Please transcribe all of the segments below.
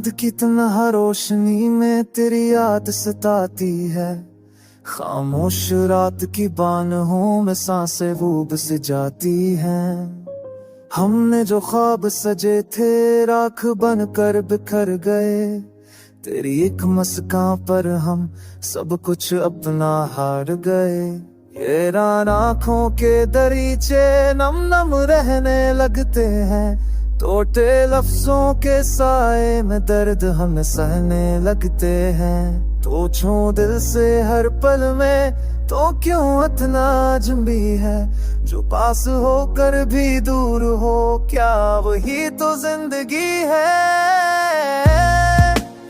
चांद की तन्हा रोशनी में तेरी याद सताती है। खामोश रात की बानहों में सांसें डूब से जाती हैं। हमने जो ख्वाब सजे थे राख बनकर बिखर गए। तेरी एक मुस्कान पर हम सब कुछ अपना हार गए। ये रान आँखों के दरीचे नम नम रहने लगते हैं। टूटे लफ्जों के साए में दर्द हम सहने लगते हैं। तो छू दिल से हर पल में तो क्यों इतना अजनबी है। जो पास होकर भी दूर हो क्या वही तो जिंदगी है।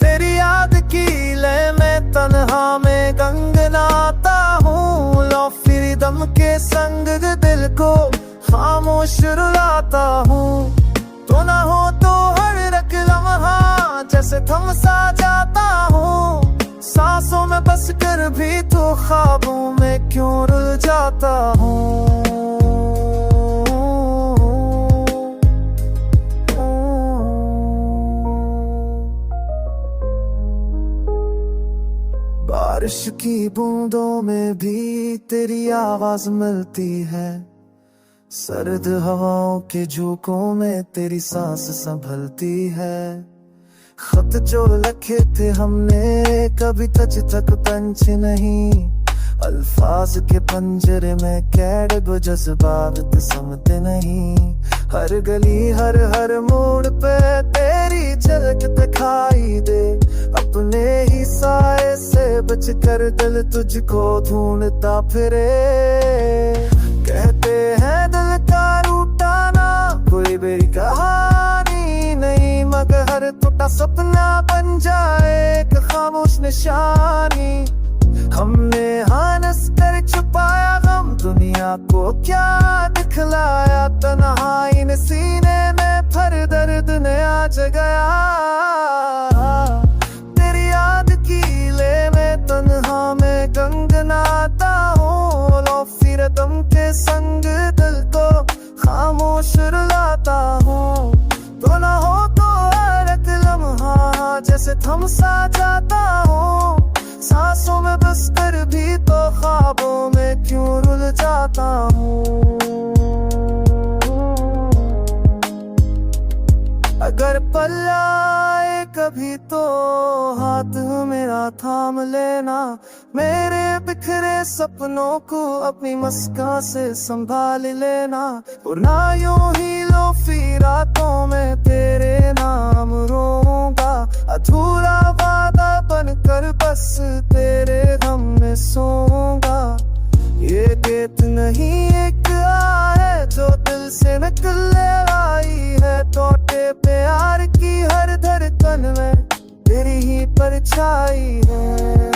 तेरी याद की लय में तन्हा में गंगनाता हूँ। लो फिर दम के संग दिल को खामोश रुलाता हूँ। तो ना हो तो हर रख लम्हा जैसे थम सा जाता हूँ। सांसों में बस कर भी तो ख्वाबों में क्यों रुल जाता हूँ। बारिश की बूंदों में भी तेरी आवाज मिलती है। सर्द हवाओं के झोंकों में तेरी सांस संभलती है। खत जो लिखे थे हमने कभी तज तक पंच नहीं। अल्फाज के पंजरे में कैद वो जज्बात समझते नहीं। हर गली हर मोड़ पे तेरी झलक दिखाई दे। अपने ही साए से बच कर दिल तुझको ढूंढता फिरे। कहते हैं दिल का रूठाना कोई मेरी कहानी नहीं। मगर हर टूटा सपना बन जाए एक खामोश निशानी। हमने हानस कर छुपाया गम दुनिया को क्या दिखलाया। तन्हाई ने सीने में भर दर्द नया जगाया। तेरी याद की ले में तन्हा में गंगनाता हूँ। लो फिर दम के संग दिल को खामोश रुलाता हूँ। तो ना हो तो एक लम्हा जैसे थम सा जाता हूँ। सांसों में बस कर भी तो ख्वाबों में क्यों रुल जाता हूँ। अगर पल आए कभी तो हाथ मेरा थाम लेना। मेरे बिखरे सपनों को अपनी मस्का से संभाल लेना। और ना यूं ही लो फिर रातों में तेरे नाम रोऊंगा। अधूरा वादा बनकर बस तेरे गम में सोऊंगा। ये गीत नहीं एक है जो दिल से निकल आई है। टूटे प्यार की हर धड़कन में तेरी ही परछाई है।